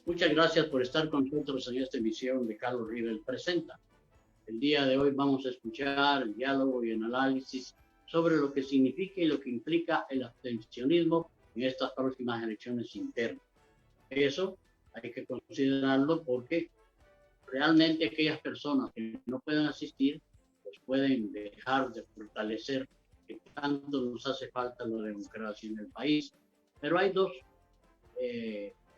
Muchas gracias por estar con nosotros en esta emisión de Carlos Rivel Presenta. El día de hoy vamos a escuchar el diálogo y el análisis sobre lo que significa y lo que implica el abstencionismo en estas próximas elecciones internas. Eso hay que considerarlo porque realmente aquellas personas que no pueden asistir, pues pueden dejar de fortalecer que tanto nos hace falta la democracia en el país. Pero hay dos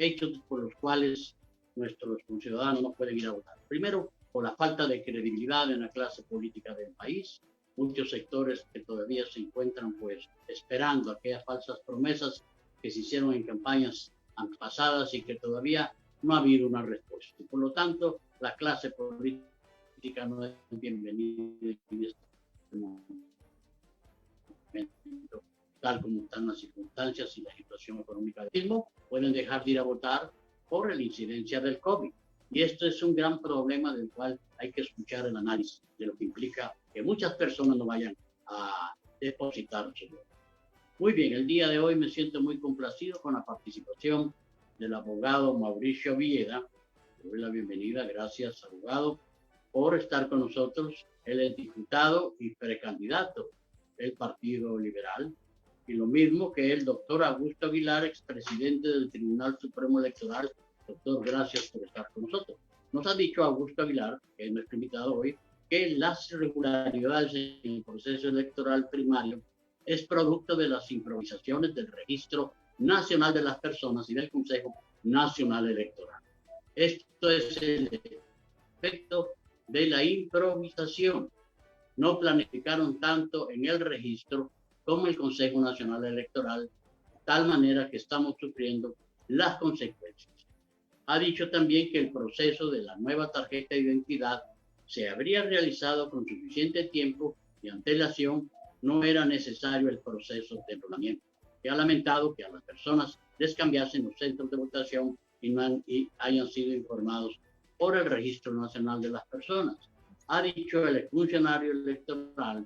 hechos por los cuales nuestros conciudadanos no pueden ir a votar. Primero, por la falta de credibilidad en la clase política del país. Muchos sectores que todavía se encuentran pues esperando aquellas falsas promesas que se hicieron en campañas pasadas y que todavía no ha habido una respuesta. Y por lo tanto, la clase política no es bienvenida en este momento, tal como están las circunstancias y la situación económica del mismo, pueden dejar de ir a votar por la incidencia del COVID. Y esto es un gran problema del cual hay que escuchar el análisis de lo que implica que muchas personas no vayan a depositar su voto. Muy bien, el día de hoy me siento muy complacido con la participación del abogado Mauricio Villeda. Le doy la bienvenida, gracias abogado, por estar con nosotros. Él es diputado y precandidato del Partido Liberal. Y lo mismo que el doctor Augusto Aguilar, expresidente del Tribunal Supremo Electoral. Doctor, gracias por estar con nosotros. Nos ha dicho Augusto Aguilar, que es nuestro invitado hoy, que las irregularidades en el proceso electoral primario es producto de las improvisaciones del Registro Nacional de las Personas y del Consejo Nacional Electoral. Esto es el efecto de la improvisación. No planificaron tanto en el registro como el Consejo Nacional Electoral, de tal manera que estamos sufriendo las consecuencias. Ha dicho también que el proceso de la nueva tarjeta de identidad se habría realizado con suficiente tiempo y antelación, no era necesario el proceso de enrolamiento. Y ha lamentado que a las personas les cambiasen los centros de votación y hayan sido informados por el Registro Nacional de las Personas. Ha dicho el funcionario electoral,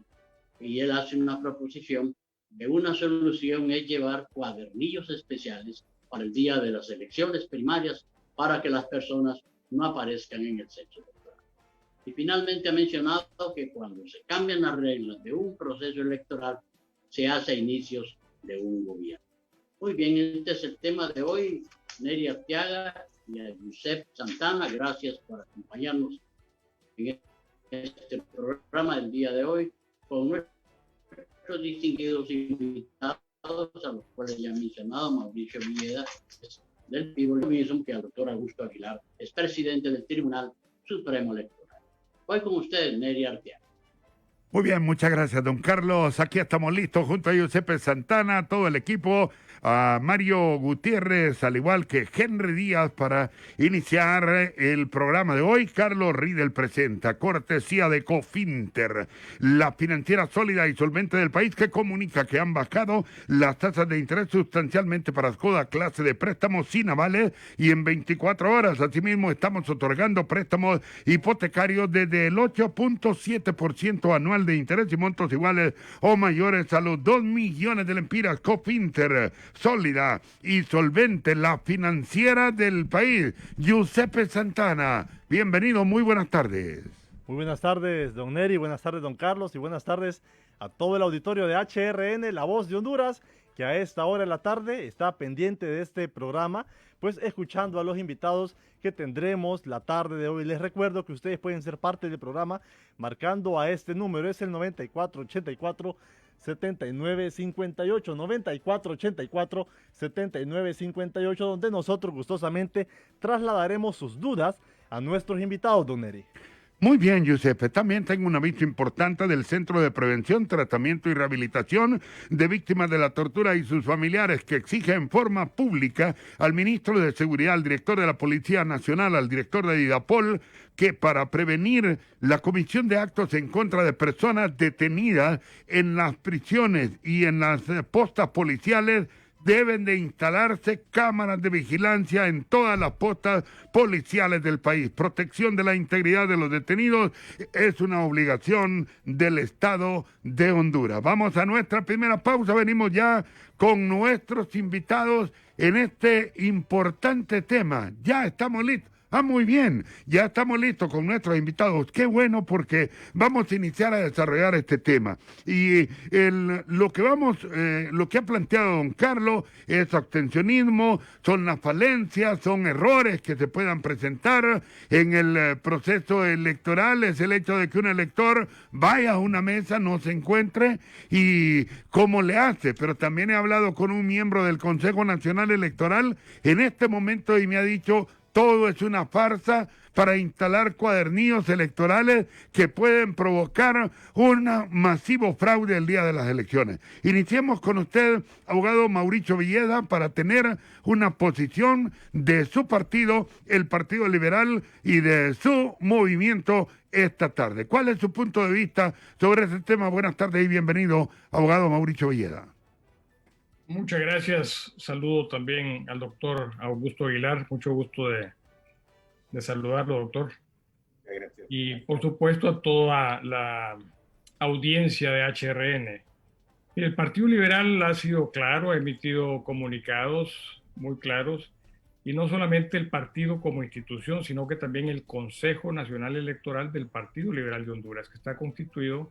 y él hace una proposición, que una solución es llevar cuadernillos especiales para el día de las elecciones primarias para que las personas no aparezcan en el censo electoral. Y finalmente ha mencionado que cuando se cambian las reglas de un proceso electoral, se hace a inicios de un gobierno. Muy bien, este es el tema de hoy. Neri Arteaga y a Josep Santana, gracias por acompañarnos en este programa del día de hoy con nuestros distinguidos invitados, a los cuales ya he mencionado, Mauricio Villeda, del PIB, lo mismo que al doctor Augusto Aguilar, es presidente del Tribunal Supremo Electoral. Voy con usted, Neri Arteaga. Muy bien, muchas gracias, don Carlos. Aquí estamos listos junto a Giuseppe Santana, todo el equipo, a Mario Gutiérrez, al igual que Henry Díaz, para iniciar el programa de hoy. Carlos Riedel presenta, cortesía de Cofinter, la financiera sólida y solvente del país, que comunica que han bajado las tasas de interés sustancialmente para toda clase de préstamos sin avales y en 24 horas. Asimismo, estamos otorgando préstamos hipotecarios desde el 8.7% anual de interés y montos iguales o mayores a los 2 millones de lempiras. Cofinter, sólida y solvente, la financiera del país. Giuseppe Santana, bienvenido, muy buenas tardes. Muy buenas tardes, don Neri, buenas tardes, don Carlos, y buenas tardes a todo el auditorio de HRN, La Voz de Honduras, que a esta hora de la tarde está pendiente de este programa, pues escuchando a los invitados que tendremos la tarde de hoy. Les recuerdo que ustedes pueden ser parte del programa marcando a este número, es el 9484-7958, 9484-7958, donde nosotros gustosamente trasladaremos sus dudas a nuestros invitados, don Neri. Muy bien, Giuseppe. También tengo un aviso importante del Centro de Prevención, Tratamiento y Rehabilitación de Víctimas de la Tortura y sus familiares, que exige en forma pública al ministro de Seguridad, al director de la Policía Nacional, al director de IDAPOL, que para prevenir la comisión de actos en contra de personas detenidas en las prisiones y en las postas policiales, deben de instalarse cámaras de vigilancia en todas las postas policiales del país. Protección de la integridad de los detenidos es una obligación del Estado de Honduras. Vamos a nuestra primera pausa, venimos ya con nuestros invitados en este importante tema. Ya estamos listos. Ah, muy bien, ya estamos listos con nuestros invitados. Qué bueno, porque vamos a iniciar a desarrollar este tema. Y lo que ha planteado don Carlos es abstencionismo, son las falencias, son errores que se puedan presentar en el proceso electoral, es el hecho de que un elector vaya a una mesa, no se encuentre y cómo le hace. Pero también he hablado con un miembro del Consejo Nacional Electoral en este momento y me ha dicho: todo es una farsa para instalar cuadernillos electorales que pueden provocar un masivo fraude el día de las elecciones. Iniciemos con usted, abogado Mauricio Villeda, para tener una posición de su partido, el Partido Liberal, y de su movimiento esta tarde. ¿Cuál es su punto de vista sobre ese tema? Buenas tardes y bienvenido, abogado Mauricio Villeda. Muchas gracias. Saludo también al doctor Augusto Aguilar. Mucho gusto de saludarlo, doctor. Gracias. Y por supuesto a toda la audiencia de HRN. El Partido Liberal ha sido claro, ha emitido comunicados muy claros, y no solamente el partido como institución, sino que también el Consejo Nacional Electoral del Partido Liberal de Honduras, que está constituido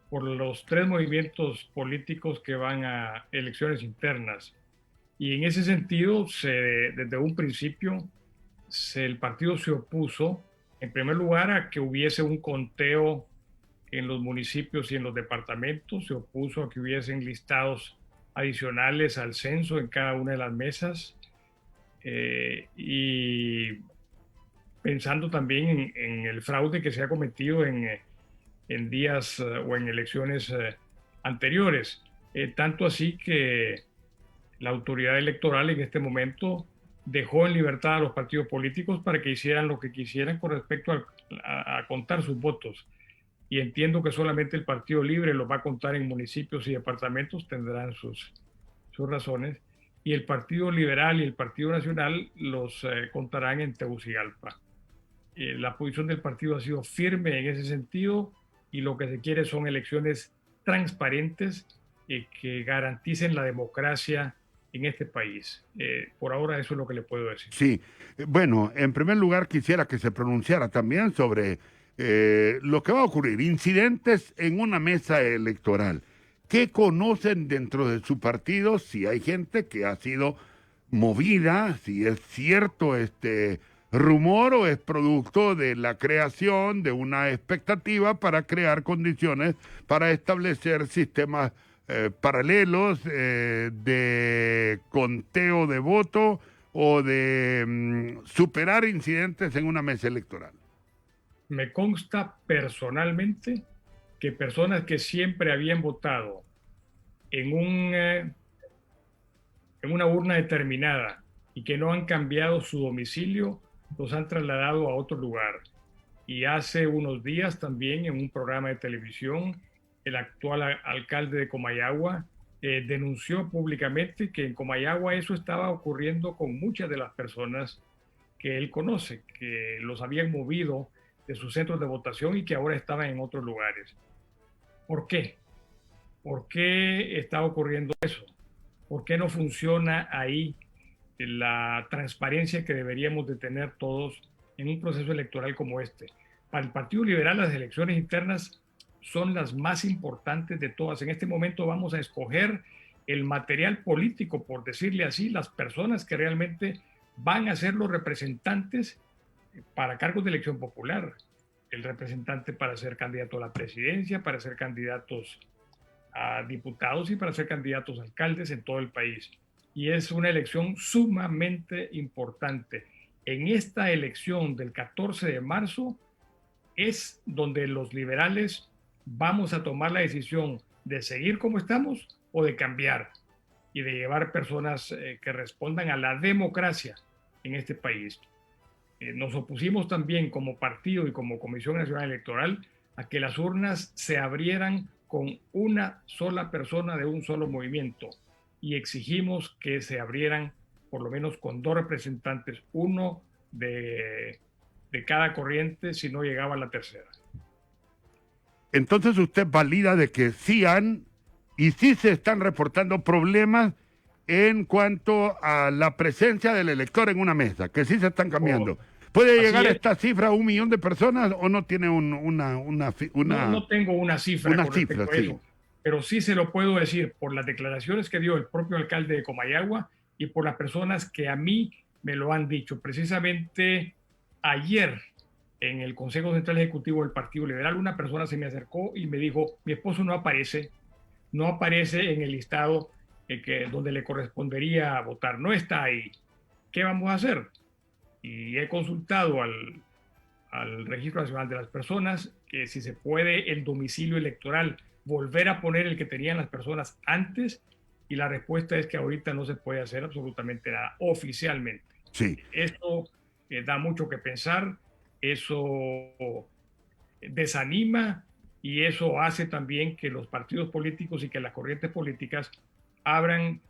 por los 3 movimientos políticos que van a elecciones internas. Y en ese sentido, desde un principio, el partido se opuso, en primer lugar, a que hubiese un conteo en los municipios y en los departamentos, se opuso a que hubiesen listados adicionales al censo en cada una de las mesas, y pensando también en el fraude que se ha cometido en días o en elecciones anteriores. Tanto así que la autoridad electoral en este momento dejó en libertad a los partidos políticos para que hicieran lo que quisieran con respecto a contar sus votos. Y entiendo que solamente el Partido Libre los va a contar en municipios y departamentos, tendrán sus razones. Y el Partido Liberal y el Partido Nacional los contarán en Tegucigalpa. La posición del partido ha sido firme en ese sentido, y lo que se quiere son elecciones transparentes que garanticen la democracia en este país. Por ahora eso es lo que le puedo decir. Sí, bueno, en primer lugar quisiera que se pronunciara también sobre lo que va a ocurrir, incidentes en una mesa electoral. ¿Qué conocen dentro de su partido? Si hay gente que ha sido movida, si es cierto este rumor o es producto de la creación de una expectativa para crear condiciones para establecer sistemas paralelos de conteo de voto o de superar incidentes en una mesa electoral. Me consta personalmente que personas que siempre habían votado en una urna determinada y que no han cambiado su domicilio, los han trasladado a otro lugar. Y hace unos días también, en un programa de televisión, el actual alcalde de Comayagua denunció públicamente que en Comayagua eso estaba ocurriendo con muchas de las personas que él conoce, que los habían movido de sus centros de votación y que ahora estaban en otros lugares. ¿Por qué? ¿Por qué está ocurriendo eso? ¿Por qué no funciona ahí la transparencia que deberíamos de tener todos en un proceso electoral como este? Para el Partido Liberal, las elecciones internas son las más importantes de todas. En este momento vamos a escoger el material político, por decirle así, las personas que realmente van a ser los representantes para cargos de elección popular. El representante para ser candidato a la presidencia, para ser candidatos a diputados y para ser candidatos a alcaldes en todo el país. Y es una elección sumamente importante. En esta elección del 14 de marzo es donde los liberales vamos a tomar la decisión de seguir como estamos o de cambiar y de llevar personas que respondan a la democracia en este país. Nos opusimos también como partido y como Comisión Nacional Electoral a que las urnas se abrieran con una sola persona de un solo movimiento, y exigimos que se abrieran por lo menos con 2 representantes, uno de cada corriente si no llegaba a la tercera. Entonces usted valida de que sí han y sí se están reportando problemas en cuanto a la presencia del elector en una mesa, que sí se están cambiando. ¿Puede Así llegar es. esta cifra a 1 millón de personas o no tiene No tengo una cifra una con cifra, respecto a sí. eso, pero sí se lo puedo decir por las declaraciones que dio el propio alcalde de Comayagua y por las personas que a mí me lo han dicho. Precisamente ayer, en el Consejo Central Ejecutivo del Partido Liberal, una persona se me acercó y me dijo: mi esposo no aparece en el listado donde le correspondería votar, no está ahí. ¿Qué vamos a hacer? Y he consultado al Registro Nacional de las Personas que si se puede el domicilio electoral volver a poner el que tenían las personas antes, y la respuesta es que ahorita no se puede hacer absolutamente nada oficialmente. Sí. Esto da mucho que pensar, eso desanima, y eso hace también que los partidos políticos y que las corrientes políticas abran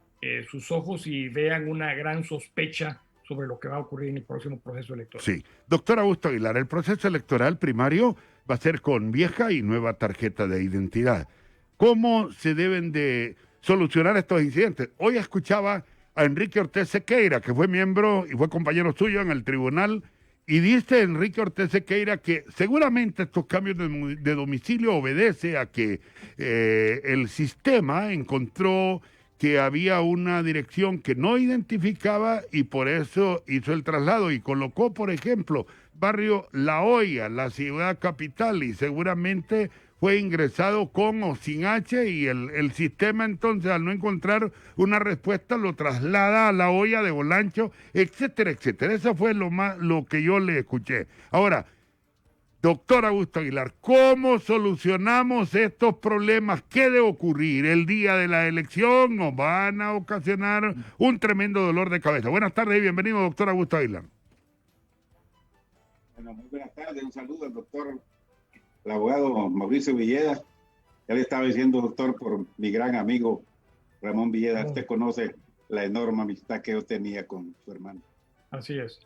sus ojos y vean una gran sospecha sobre lo que va a ocurrir en el próximo proceso electoral. Sí. Doctor Augusto Aguilar, el proceso electoral primario va a ser con vieja y nueva tarjeta de identidad. ¿Cómo se deben de solucionar estos incidentes? Hoy escuchaba a Enrique Ortiz Sequeira, que fue miembro y fue compañero suyo en el tribunal, y dice Enrique Ortiz Sequeira que seguramente estos cambios de domicilio obedece a que el sistema encontró que había una dirección que no identificaba y por eso hizo el traslado y colocó, por ejemplo, barrio La Hoya, la ciudad capital, y seguramente fue ingresado con o sin H, y el sistema entonces, al no encontrar una respuesta, lo traslada a La Hoya de Olancho, etcétera, etcétera. Eso fue lo que yo le escuché. Ahora, doctor Augusto Aguilar, ¿cómo solucionamos estos problemas? ¿Qué debe ocurrir? ¿El día de la elección nos van a ocasionar un tremendo dolor de cabeza? Buenas tardes y bienvenido, doctor Augusto Aguilar. Bueno, muy buenas tardes. Un saludo al doctor, el abogado Mauricio Villeda. Ya le estaba diciendo, doctor, por mi gran amigo Ramón Villeda. Usted conoce la enorme amistad que yo tenía con su hermano. Así es.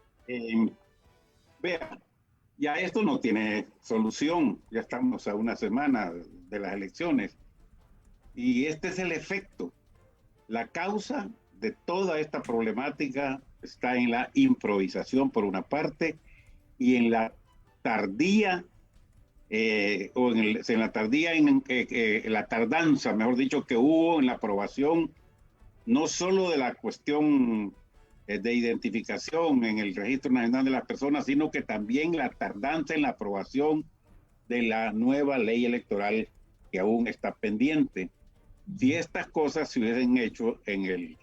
Vea, ya esto no tiene solución. Ya estamos a una semana de las elecciones. Y este es el efecto. La causa de toda esta problemática está en la improvisación, por una parte, y en la tardía, la tardanza, mejor dicho, que hubo en la aprobación, no solo de la cuestión de identificación en el Registro Nacional de las Personas, sino que también la tardanza en la aprobación de la nueva ley electoral que aún está pendiente. Si estas cosas se hubiesen hecho en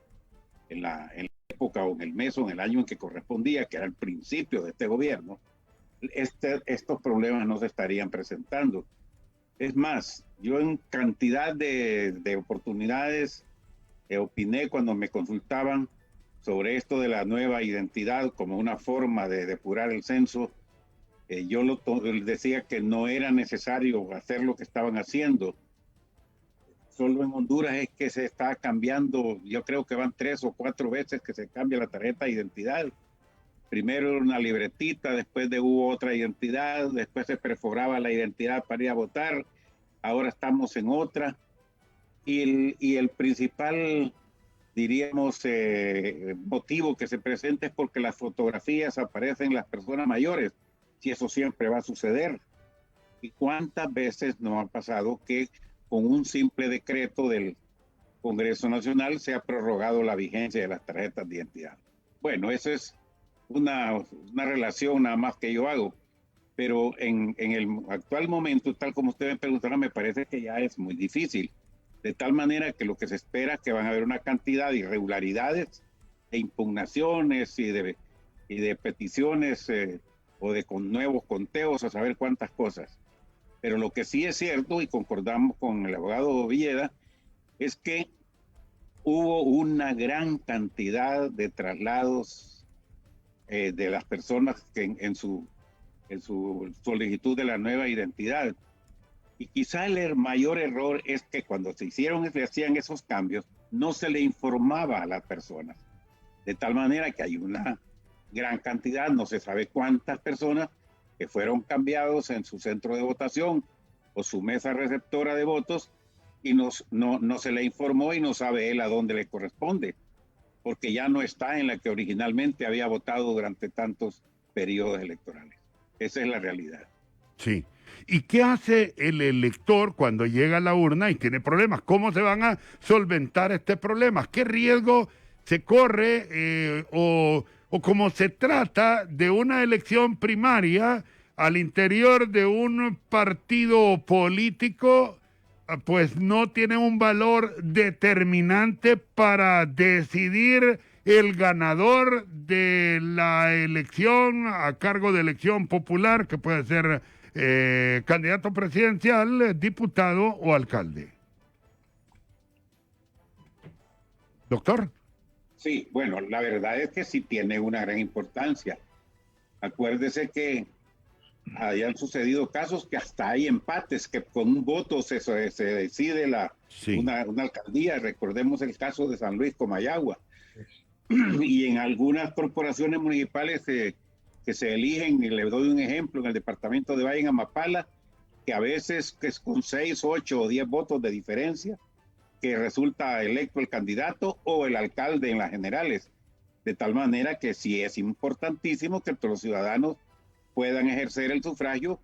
la época o en el mes o en el año en que correspondía, que era el principio de este gobierno, estos problemas no se estarían presentando. Es más, yo en cantidad de oportunidades opiné cuando me consultaban sobre esto de la nueva identidad como una forma de depurar el censo. Yo decía que no era necesario hacer lo que estaban haciendo. Solo en Honduras es que se está cambiando, yo creo que van 3 o 4 veces que se cambia la tarjeta de identidad. Primero era una libretita, después hubo otra identidad, después se perforaba la identidad para ir a votar, ahora estamos en otra. Y el principal, diríamos, motivo que se presenta es porque las fotografías aparecen las personas mayores, si eso siempre va a suceder. ¿Y cuántas veces nos ha pasado que con un simple decreto del Congreso Nacional se ha prorrogado la vigencia de las tarjetas de identidad? Bueno, eso es una relación nada más que yo hago, pero en el actual momento, tal como usted me preguntara, me parece que ya es muy difícil, de tal manera que lo que se espera es que van a haber una cantidad de irregularidades e impugnaciones y de peticiones o de nuevos conteos, a saber cuántas cosas. Pero lo que sí es cierto, y concordamos con el abogado Villeda, es que hubo una gran cantidad de traslados de las personas que en su solicitud de la nueva identidad. Y quizá el mayor error es que cuando se hacían esos cambios, no se le informaba a las personas. De tal manera que hay una gran cantidad, no se sabe cuántas personas, que fueron cambiados en su centro de votación o su mesa receptora de votos, y no se le informó y no sabe él a dónde le corresponde. porque ya no está en la que originalmente había votado durante tantos periodos electorales. Esa es la realidad. Sí. ¿Y qué hace el elector cuando llega a la urna y tiene problemas? ¿Cómo se van a solventar este problema? ¿Qué riesgo se corre o como se trata de una elección primaria al interior de un partido político, pues no tiene un valor determinante para decidir el ganador de la elección a cargo de elección popular, que puede ser candidato presidencial, diputado o alcalde? Doctor. Sí, bueno, la verdad es que sí tiene una gran importancia. Acuérdese que hayan sucedido casos que hasta hay empates, que con un voto se decide una alcaldía. Recordemos el caso de San Luis Comayagua. Y en algunas corporaciones municipales que se eligen, y le doy un ejemplo, en el departamento de Valle, en Amapala, que a veces que es con 6, 8 o 10 votos de diferencia, que resulta electo el candidato o el alcalde en las generales. De tal manera que sí es importantísimo que los ciudadanos puedan ejercer el sufragio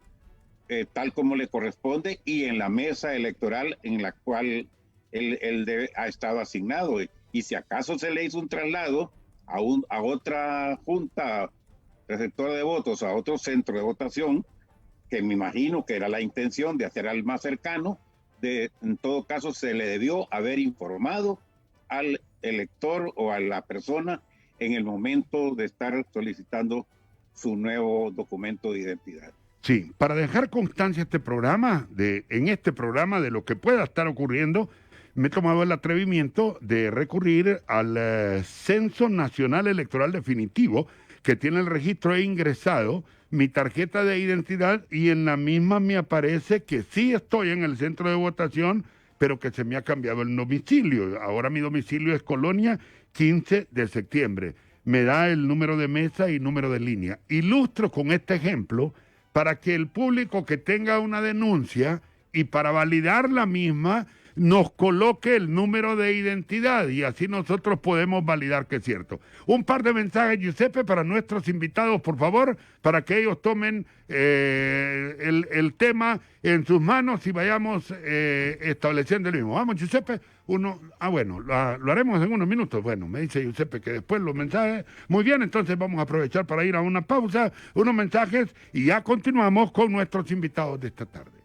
tal como le corresponde y en la mesa electoral en la cual él ha estado asignado. Y si acaso se le hizo un traslado a otra junta receptora de votos, a otro centro de votación, que me imagino que era la intención de hacer al más cercano, en todo caso se le debió haber informado al elector o a la persona en el momento de estar solicitando su nuevo documento de identidad. Sí, para dejar constancia en este programa de lo que pueda estar ocurriendo, me he tomado el atrevimiento de recurrir al Censo Nacional Electoral Definitivo, que tiene el registro. He ingresado mi tarjeta de identidad y en la misma me aparece que sí estoy en el centro de votación, pero que se me ha cambiado el domicilio. Ahora mi domicilio es Colonia 15 de septiembre. Me da el número de mesa y número de línea. Ilustro con este ejemplo para que el público que tenga una denuncia y para validar la misma nos coloque el número de identidad y así nosotros podemos validar que es cierto. Un par de mensajes, Giuseppe, para nuestros invitados, por favor, para que ellos tomen el tema en sus manos y vayamos estableciendo el mismo. Vamos, Giuseppe. Lo haremos en unos minutos. Bueno, me dice Giuseppe que después los mensajes. Muy bien, entonces vamos a aprovechar para ir a una pausa, unos mensajes y ya continuamos con nuestros invitados de esta tarde.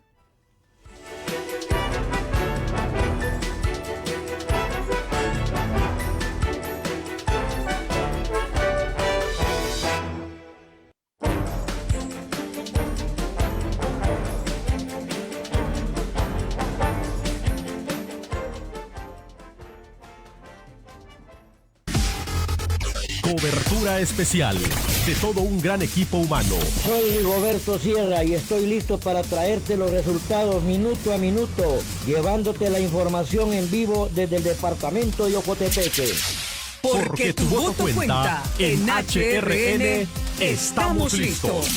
Cobertura especial de todo un gran equipo humano. Soy Roberto Sierra y estoy listo para traerte los resultados minuto a minuto, llevándote la información en vivo desde el departamento de Ocotepeque. Porque tu voto cuenta, en HRN estamos listos.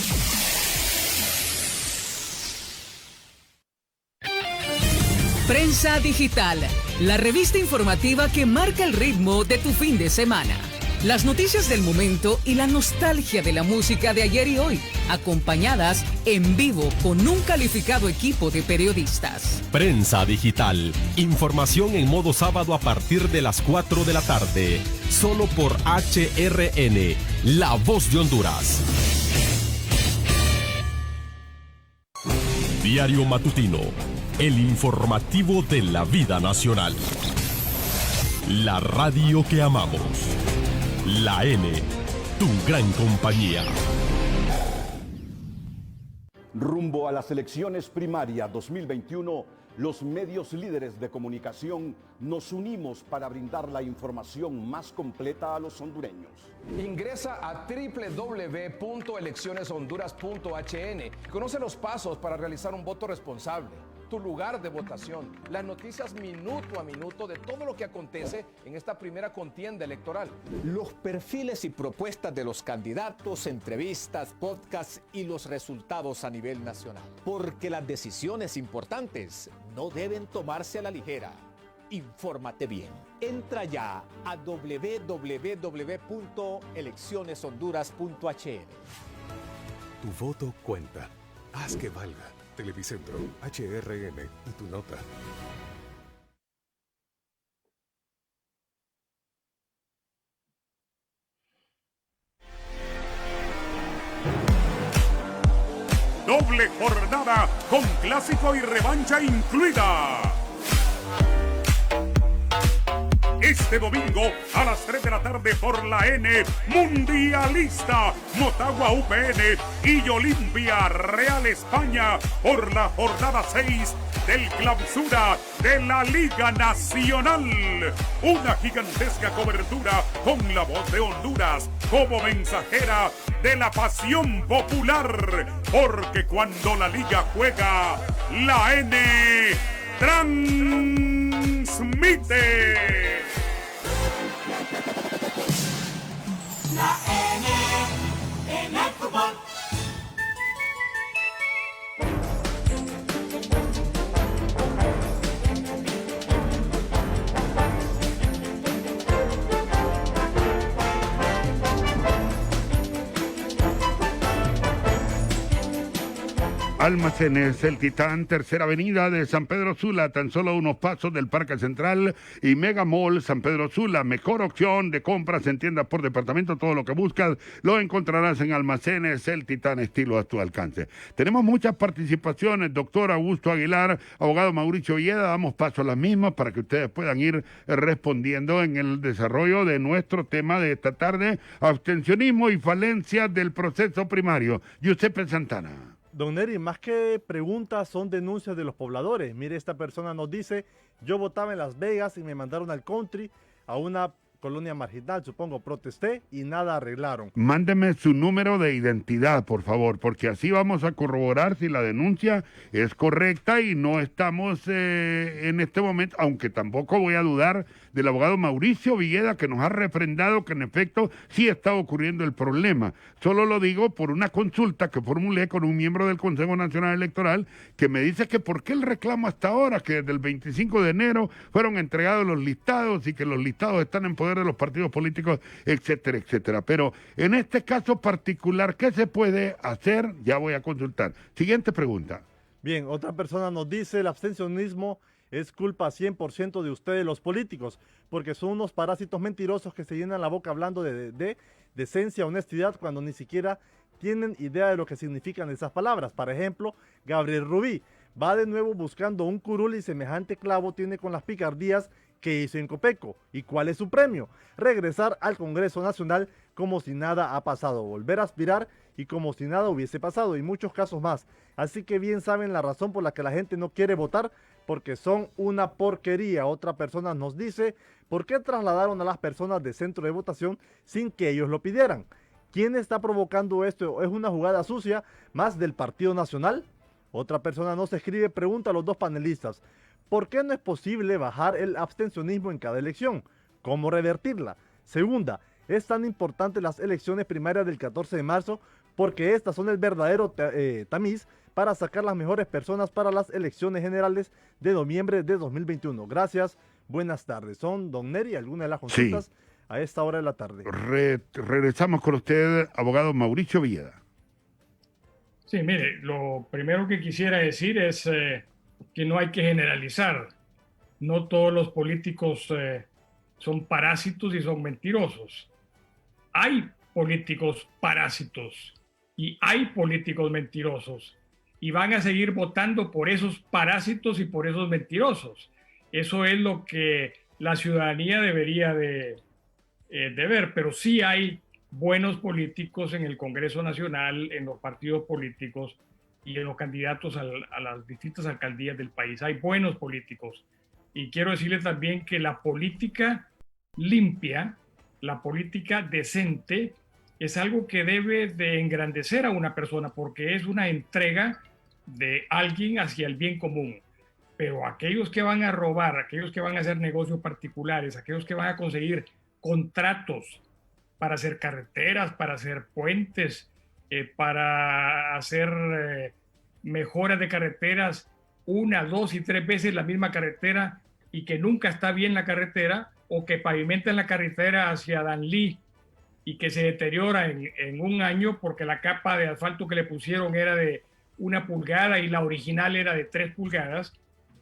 Prensa Digital, la revista informativa que marca el ritmo de tu fin de semana. Las noticias del momento y la nostalgia de la música de ayer y hoy, acompañadas en vivo con un calificado equipo de periodistas. Prensa Digital, información en modo sábado a partir de las 4 de la tarde, solo por HRN, La Voz de Honduras. Diario Matutino, el informativo de la vida nacional. La radio que amamos. La N, tu gran compañía. Rumbo a las elecciones primarias 2021, los medios líderes de comunicación nos unimos para brindar la información más completa a los hondureños. Ingresa a www.eleccioneshonduras.hn. Conoce los pasos para realizar un voto responsable, tu lugar de votación, las noticias minuto a minuto de todo lo que acontece en esta primera contienda electoral. Los perfiles y propuestas de los candidatos, entrevistas, podcasts y los resultados a nivel nacional. Porque las decisiones importantes no deben tomarse a la ligera. Infórmate bien. Entra ya a www.eleccioneshonduras.hr. Tu voto cuenta. Haz que valga. Televicentro, HRN y tu nota. Doble jornada con clásico y revancha incluida. Este domingo a las 3 de la tarde por la N, Mundialista, Motagua UPN y Olimpia Real España por la jornada 6 del clausura de la Liga Nacional. Una gigantesca cobertura con la voz de Honduras como mensajera de la pasión popular, porque cuando la Liga juega, la N transmite. La N en el fútbol. Almacenes El Titán, Tercera Avenida de San Pedro Sula, tan solo unos pasos del Parque Central, y Mega Mall San Pedro Sula, mejor opción de compras en tiendas por departamento. Todo lo que buscas lo encontrarás en Almacenes El Titán, estilo a tu alcance. Tenemos muchas participaciones, doctor Augusto Aguilar, abogado Mauricio Villeda, damos paso a las mismas para que ustedes puedan ir respondiendo en el desarrollo de nuestro tema de esta tarde, abstencionismo y falencias del proceso primario. Giuseppe Santana. Don Neri, más que preguntas son denuncias de los pobladores. Mire, esta persona nos dice, yo votaba en Las Vegas y me mandaron al country, a una colonia marginal, supongo, protesté y nada arreglaron. Mándeme su número de identidad, por favor, porque así vamos a corroborar si la denuncia es correcta y no estamos en este momento, aunque tampoco voy a dudar del abogado Mauricio Villeda, que nos ha refrendado que en efecto sí está ocurriendo el problema. Solo lo digo por una consulta que formulé con un miembro del Consejo Nacional Electoral que me dice que por qué el reclamo hasta ahora, que desde el 25 de enero fueron entregados los listados y que los listados están en poder de los partidos políticos, etcétera, etcétera. Pero en este caso particular, ¿qué se puede hacer? Ya voy a consultar. Siguiente pregunta. Bien, otra persona nos dice, el abstencionismo es culpa 100% de ustedes los políticos, porque son unos parásitos mentirosos que se llenan la boca hablando de decencia, honestidad, cuando ni siquiera tienen idea de lo que significan esas palabras. Por ejemplo, Gabriel Rubí va de nuevo buscando un curul y semejante clavo tiene con las picardías que hizo en Copeco. ¿Y cuál es su premio? Regresar al Congreso Nacional como si nada ha pasado, volver a aspirar y como si nada hubiese pasado, y muchos casos más. Así que bien saben la razón por la que la gente no quiere votar, porque son una porquería. Otra persona nos dice, ¿por qué trasladaron a las personas de centro de votación sin que ellos lo pidieran? ¿Quién está provocando esto? ¿Es una jugada sucia más del Partido Nacional? Otra persona nos escribe, pregunta a los dos panelistas, ¿por qué no es posible bajar el abstencionismo en cada elección? ¿Cómo revertirla? Segunda, es tan importante las elecciones primarias del 14 de marzo porque estas son el verdadero tamiz para sacar las mejores personas para las elecciones generales de noviembre de 2021. Gracias, buenas tardes. Son, don Neri, algunas de las consultas a esta hora de la tarde. Regresamos con usted, abogado Mauricio Villeda. Sí, mire, lo primero que quisiera decir es que no hay que generalizar. No todos los políticos son parásitos y son mentirosos. Hay políticos parásitos y hay políticos mentirosos y van a seguir votando por esos parásitos y por esos mentirosos. Eso es lo que la ciudadanía debería de ver, pero sí hay buenos políticos en el Congreso Nacional, en los partidos políticos y en los candidatos a las distintas alcaldías del país. Hay buenos políticos. Y quiero decirles también que la política limpia, la política decente, es algo que debe de engrandecer a una persona porque es una entrega de alguien hacia el bien común. Pero aquellos que van a robar, aquellos que van a hacer negocios particulares, aquellos que van a conseguir contratos para hacer carreteras, para hacer puentes, para hacer mejoras de carreteras, 1, 2 y 3 veces la misma carretera y que nunca está bien la carretera, o que pavimentan la carretera hacia Danlí y que se deteriora en un año porque la capa de asfalto que le pusieron era de 1 pulgada y la original era de 3 pulgadas,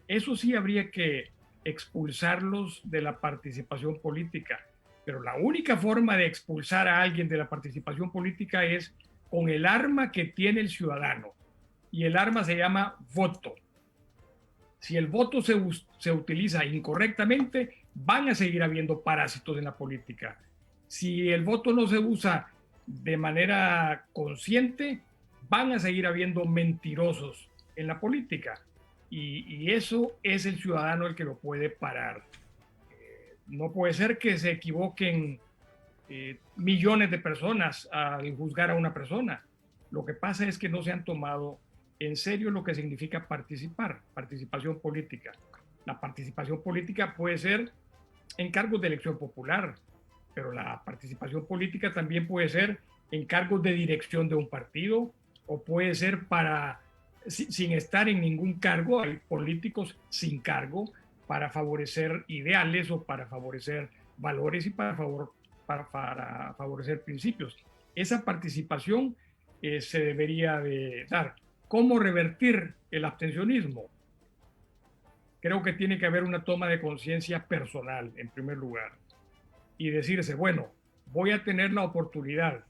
eso sí habría que expulsarlos de la participación política. Pero la única forma de expulsar a alguien de la participación política es con el arma que tiene el ciudadano. Y el arma se llama voto. Si el voto se utiliza incorrectamente, van a seguir habiendo parásitos en la política. Si el voto no se usa de manera consciente, van a seguir habiendo mentirosos en la política. Y eso es el ciudadano el que lo puede parar. No puede ser que se equivoquen millones de personas al juzgar a una persona. Lo que pasa es que no se han tomado en serio lo que significa participación política. La participación política puede ser en cargos de elección popular, pero la participación política también puede ser en cargos de dirección de un partido, o puede ser sin estar en ningún cargo. Hay políticos sin cargo para favorecer ideales o para favorecer valores y para favorecer principios. Esa participación se debería de dar. ¿Cómo revertir el abstencionismo? Creo que tiene que haber una toma de conciencia personal, en primer lugar, y decirse, bueno, voy a tener la oportunidad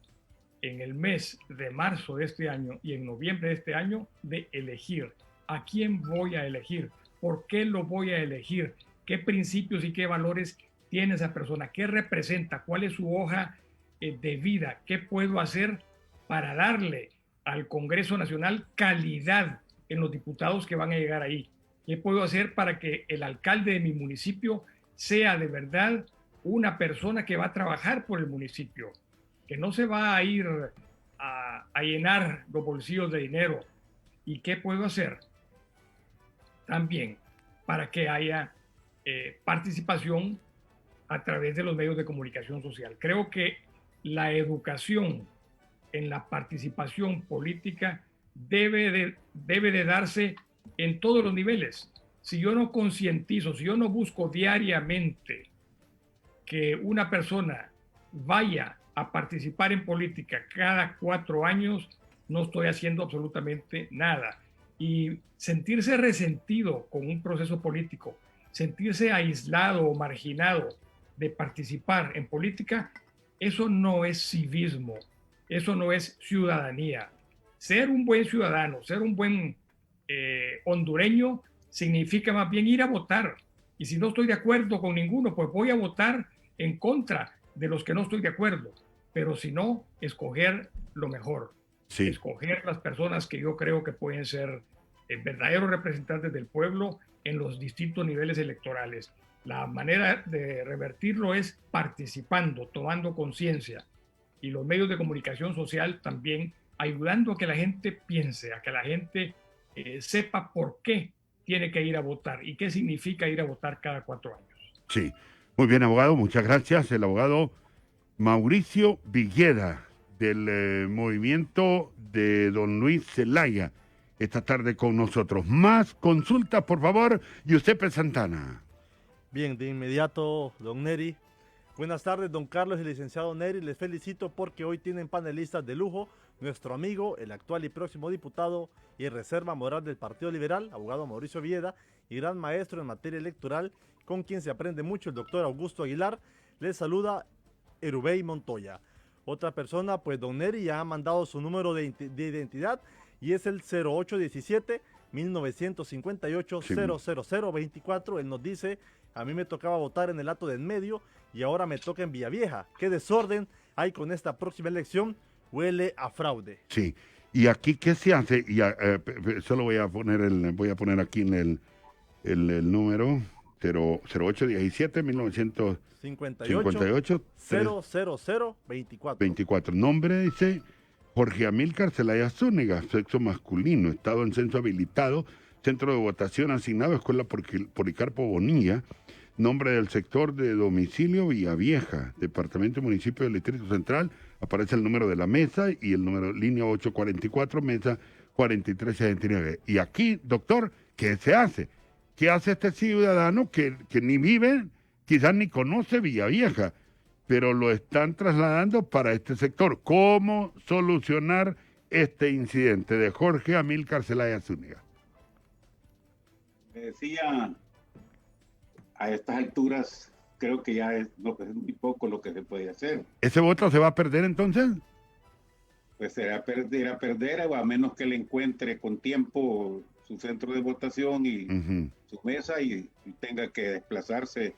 en el mes de marzo de este año y en noviembre de este año de elegir. ¿A quién voy a elegir? ¿Por qué lo voy a elegir? ¿Qué principios y qué valores tiene esa persona? ¿Qué representa? ¿Cuál es su hoja de vida? ¿Qué puedo hacer para darle al Congreso Nacional calidad en los diputados que van a llegar ahí? ¿Qué puedo hacer para que el alcalde de mi municipio sea de verdad una persona que va a trabajar por el municipio, que no se va a ir a llenar los bolsillos de dinero? ¿Y qué puedo hacer también para que haya participación a través de los medios de comunicación social? Creo que la educación en la participación política debe de darse en todos los niveles. Si yo no concientizo, si yo no busco diariamente que una persona vaya a participar en política cada 4 años, no estoy haciendo absolutamente nada. Y sentirse resentido con un proceso político, sentirse aislado o marginado de participar en política, eso no es civismo, eso no es ciudadanía. Ser un buen ciudadano, ser un buen hondureño, significa más bien ir a votar. Y si no estoy de acuerdo con ninguno, pues voy a votar en contra de los que no estoy de acuerdo. Pero si no, escoger lo mejor. Sí. Escoger las personas que yo creo que pueden ser verdaderos representantes del pueblo en los distintos niveles electorales. La manera de revertirlo es participando, tomando conciencia. Y los medios de comunicación social también ayudando a que la gente piense, a que la gente sepa por qué tiene que ir a votar y qué significa ir a votar cada 4 años. Sí, muy bien, abogado, muchas gracias. El abogado Mauricio Villeda, del movimiento de don Luis Zelaya, esta tarde con nosotros. Más consultas, por favor, Giuseppe Santana. Bien, de inmediato, don Neri. Buenas tardes, don Carlos y licenciado Neri. Les felicito porque hoy tienen panelistas de lujo. Nuestro amigo, el actual y próximo diputado y reserva moral del Partido Liberal, abogado Mauricio Villeda, y gran maestro en materia electoral, con quien se aprende mucho, el doctor Augusto Aguilar. Les saluda Erubey Montoya. Otra persona, pues don Neri ya ha mandado su número de identidad y es el 0817-1958-00024. Él nos dice, a mí me tocaba votar en el Hato de en Medio y ahora me toca en Villavieja. ¿Qué desorden hay con esta próxima elección? Huele a fraude. Sí, y aquí, ¿qué se hace? Y solo voy a poner aquí en el número 0817-1958 00024. Nombre dice Jorge Amílcar Zelaya Zúñiga, sexo masculino, estado en censo habilitado, centro de votación asignado, Escuela Policarpo Bonilla, nombre del sector de domicilio Villavieja, departamento y municipio del Distrito Central. Aparece el número de la mesa y el número línea 844, mesa 4369. Y aquí, doctor, ¿qué se hace? ¿qué hace este ciudadano que ni vive, quizás ni conoce Villavieja, pero lo están trasladando para este sector? ¿Cómo solucionar este incidente? De Jorge Amílcar Zelaya Zúñiga. Me decía, a estas alturas creo que ya es muy poco lo que se puede hacer. ¿Ese voto se va a perder entonces? Pues será perder, o a menos que le encuentre con tiempo su centro de votación y su mesa y tenga que desplazarse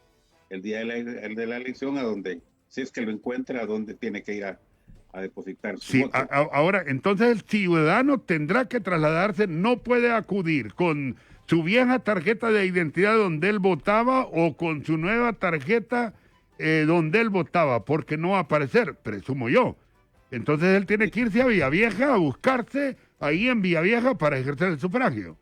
el día de la elección a donde, si es que lo encuentra, a donde tiene que ir a depositar su voto. Ahora, entonces el ciudadano tendrá que trasladarse, no puede acudir con su vieja tarjeta de identidad donde él votaba o con su nueva tarjeta donde él votaba, porque no va a aparecer, presumo yo. Entonces él tiene que irse a Villavieja a buscarse ahí en Villavieja para ejercer el sufragio.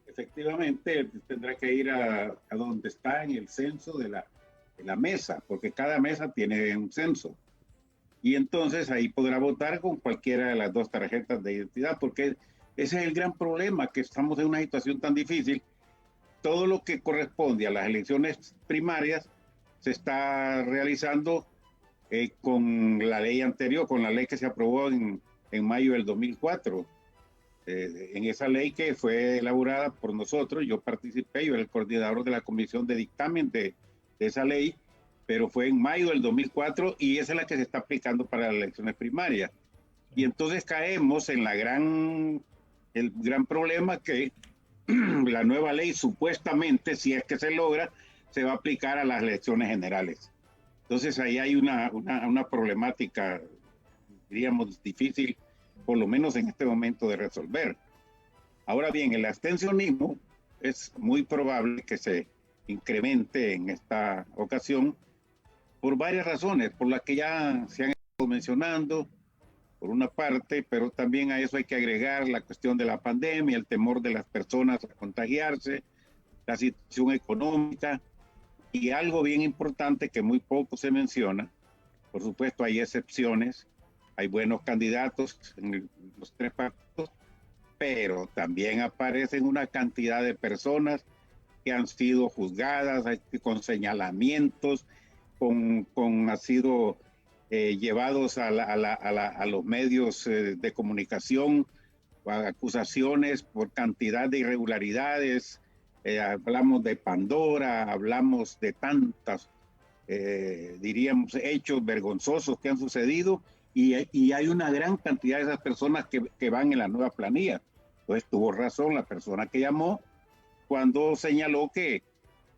Efectivamente, tendrá que ir a donde está en el censo de la mesa, porque cada mesa tiene un censo. Y entonces ahí podrá votar con cualquiera de las dos tarjetas de identidad, porque ese es el gran problema, que estamos en una situación tan difícil. Todo lo que corresponde a las elecciones primarias se está realizando con la ley anterior, con la ley que se aprobó en mayo del 2004. En esa ley que fue elaborada por nosotros, yo participé, yo era el coordinador de la comisión de dictamen de esa ley, pero fue en mayo del 2004 y esa es la que se está aplicando para las elecciones primarias. Y entonces caemos en el gran problema que la nueva ley supuestamente, si es que se logra, se va a aplicar a las elecciones generales. Entonces ahí hay una problemática, diríamos, difícil, por lo menos en este momento, de resolver. Ahora bien, el abstencionismo es muy probable que se incremente en esta ocasión por varias razones, por las que ya se han estado mencionando, por una parte, pero también a eso hay que agregar la cuestión de la pandemia, el temor de las personas a contagiarse, la situación económica y algo bien importante que muy poco se menciona. Por supuesto, hay excepciones, hay buenos candidatos en los tres partidos, pero también aparecen una cantidad de personas que han sido juzgadas con señalamientos, han sido llevados a los medios de comunicación, acusaciones por cantidad de irregularidades. Hablamos de Pandora, hablamos de tantas, diríamos, hechos vergonzosos que han sucedido, y hay una gran cantidad de esas personas que van en la nueva planilla. Entonces tuvo razón la persona que llamó cuando señaló que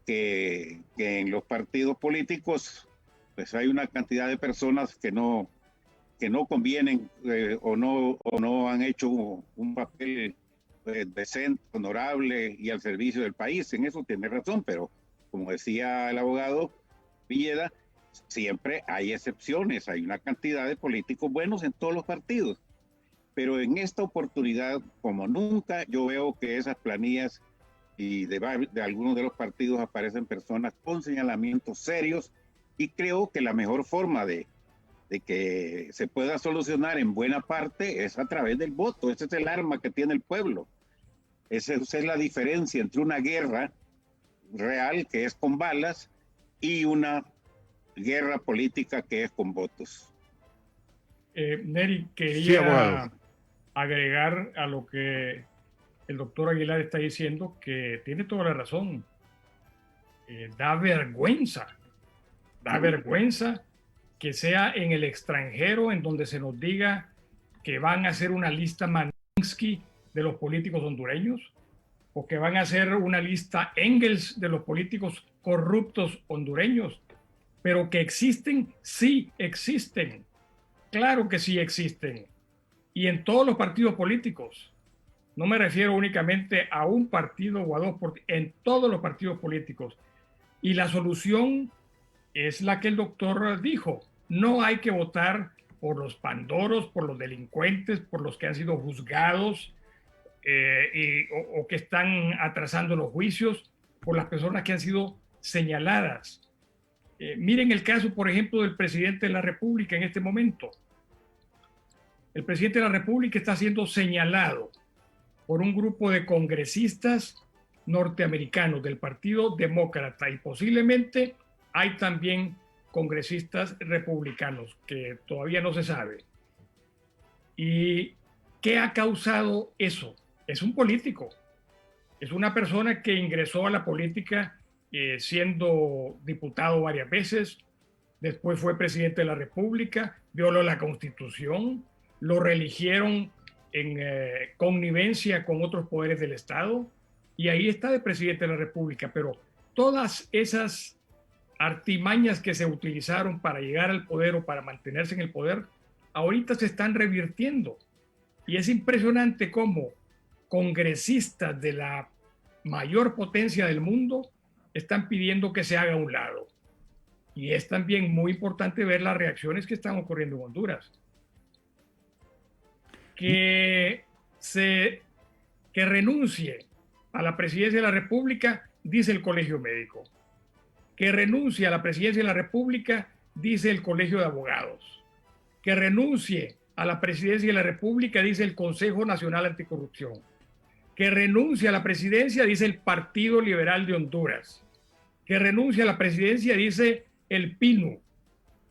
en los partidos políticos pues hay una cantidad de personas que no convienen o no han hecho un papel decente, honorable y al servicio del país. En eso tiene razón, pero como decía el abogado Villeda, siempre hay excepciones, hay una cantidad de políticos buenos en todos los partidos, pero en esta oportunidad, como nunca, yo veo que esas planillas y de algunos de los partidos aparecen personas con señalamientos serios, y creo que la mejor forma de que se pueda solucionar en buena parte es a través del voto. Ese es el arma que tiene el pueblo. Esa es la diferencia entre una guerra real, que es con balas, y una guerra política, que es con votos. Neri, quería agregar a lo que el doctor Aguilar está diciendo, que tiene toda la razón. Da vergüenza que sea en el extranjero en donde se nos diga que van a hacer una lista Mansky de los políticos hondureños, o que van a hacer una lista Engels de los políticos corruptos hondureños, pero que existen, sí existen. Claro que sí existen. Y en todos los partidos políticos. No me refiero únicamente a un partido o a dos, en todos los partidos políticos. Y la solución es la que el doctor dijo. No hay que votar por los pandoros, por los delincuentes, por los que han sido juzgados o que están atrasando los juicios, por las personas que han sido señaladas. Miren el caso, por ejemplo, del presidente de la República en este momento. El presidente de la República está siendo señalado por un grupo de congresistas norteamericanos del Partido Demócrata y posiblemente hay también congresistas republicanos, que todavía no se sabe. ¿Y qué ha causado eso? Es un político, es una persona que ingresó a la política siendo diputado varias veces, después fue presidente de la República, violó la Constitución, lo reeligieron en connivencia con otros poderes del Estado, y ahí está de presidente de la República. Pero todas esas artimañas que se utilizaron para llegar al poder o para mantenerse en el poder, ahorita se están revirtiendo. Y es impresionante cómo congresistas de la mayor potencia del mundo están pidiendo que se haga a un lado. Y es también muy importante ver las reacciones que están ocurriendo en Honduras. Que renuncie a la presidencia de la República, dice el Colegio Médico. Que renuncie a la presidencia de la República, dice el Colegio de Abogados. Que renuncie a la presidencia de la República, dice el Consejo Nacional Anticorrupción. Que renuncie a la presidencia, dice el Partido Liberal de Honduras. Que renuncie a la presidencia, dice el PINU.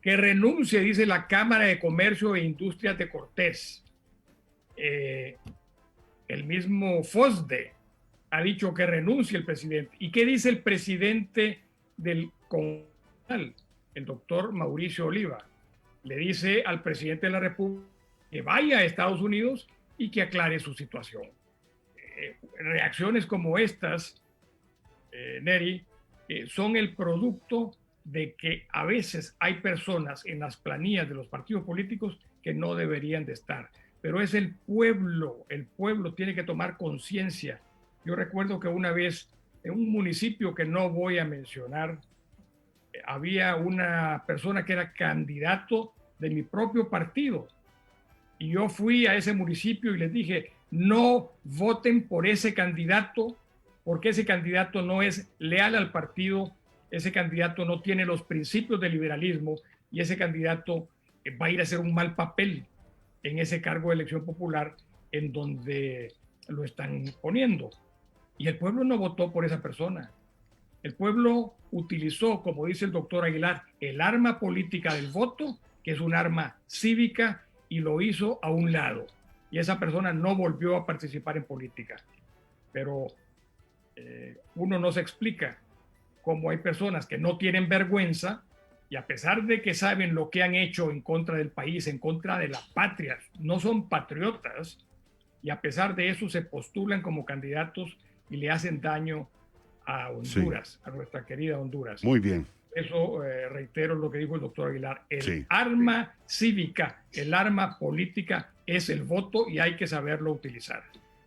Que renuncie, dice la Cámara de Comercio e Industrias de Cortés. El mismo FOSDE ha dicho que renuncie el presidente. ¿Y qué dice el presidente del Congreso, el doctor Mauricio Oliva? Le dice al presidente de la República que vaya a Estados Unidos y que aclare su situación. Reacciones como estas, Neri, son el producto de que a veces hay personas en las planillas de los partidos políticos que no deberían de estar. Pero es el pueblo tiene que tomar conciencia. Yo recuerdo que una vez en un municipio que no voy a mencionar, había una persona que era candidato de mi propio partido. Y yo fui a ese municipio y les dije, no voten por ese candidato, porque ese candidato no es leal al partido, ese candidato no tiene los principios del liberalismo y ese candidato va a ir a hacer un mal papel en ese cargo de elección popular en donde lo están poniendo. Y el pueblo no votó por esa persona. El pueblo utilizó, como dice el doctor Aguilar, el arma política del voto, que es un arma cívica, y lo hizo a un lado. Y esa persona no volvió a participar en política. Pero uno no se explica cómo hay personas que no tienen vergüenza y a pesar de que saben lo que han hecho en contra del país, en contra de la patria, no son patriotas, y a pesar de eso se postulan como candidatos y le hacen daño a Honduras, a nuestra querida Honduras. Muy bien. Eso reitero lo que dijo el doctor Aguilar. El arma cívica, el arma política es el voto y hay que saberlo utilizar.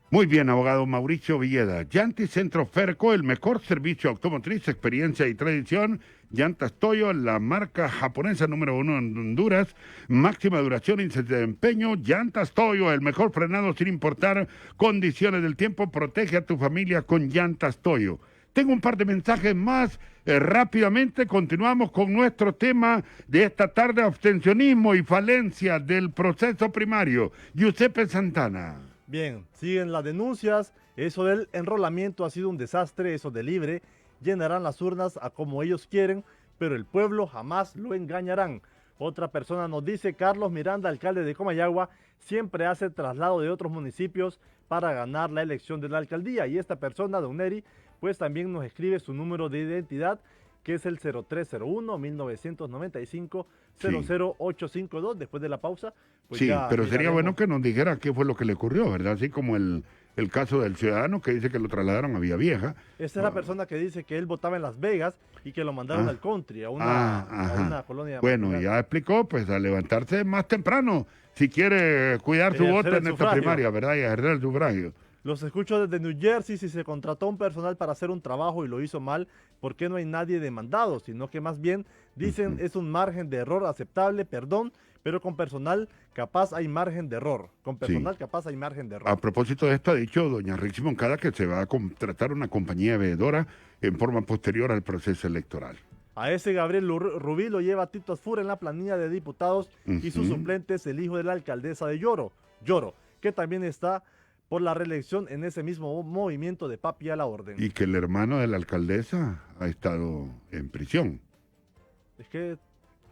Muy bien, abogado Mauricio Villeda. Llanti Centro Ferco, el mejor servicio automotriz, experiencia y tradición. Llantas Toyo, la marca japonesa número 1 en Honduras. Máxima duración y desempeño. Llantas Toyo, el mejor frenado sin importar condiciones del tiempo. Protege a tu familia con Llantas Toyo. Tengo un par de mensajes más. Rápidamente continuamos con nuestro tema de esta tarde, abstencionismo y falencia del proceso primario. Giuseppe Santana. Bien, siguen las denuncias. Eso del enrolamiento ha sido un desastre, eso de libre. Llenarán las urnas a como ellos quieren, pero el pueblo jamás lo engañarán. Otra persona nos dice, Carlos Miranda, alcalde de Comayagua, siempre hace traslado de otros municipios para ganar la elección de la alcaldía. Y esta persona, don Neri, pues también nos escribe su número de identidad, que es el 0301-1995-00852. Después de la pausa. Pues sí, pero miraremos. sería bueno que nos dijera qué fue lo que le ocurrió, ¿verdad? Así como el caso del ciudadano que dice que lo trasladaron a Villavieja. Esa es la persona que dice que él votaba en Las Vegas y que lo mandaron al country, a una colonia. Bueno, marginal. Ya explicó, pues a levantarse más temprano si quiere cuidar su voto en esta primaria, ¿verdad? Y ejercer el sufragio. Los escucho desde New Jersey. Si se contrató un personal para hacer un trabajo y lo hizo mal, ¿por qué no hay nadie demandado? Sino que más bien dicen es un margen de error aceptable, perdón, pero con personal capaz hay margen de error. Con personal capaz hay margen de error. A propósito de esto, ha dicho doña Rixi Moncada que se va a contratar una compañía veedora en forma posterior al proceso electoral. A ese Gabriel Rubí lo lleva Tito Asfur en la planilla de diputados y su suplente es el hijo de la alcaldesa de Lloro, que también está por la reelección en ese mismo movimiento de papi a la orden. Y que el hermano de la alcaldesa ha estado en prisión. Es que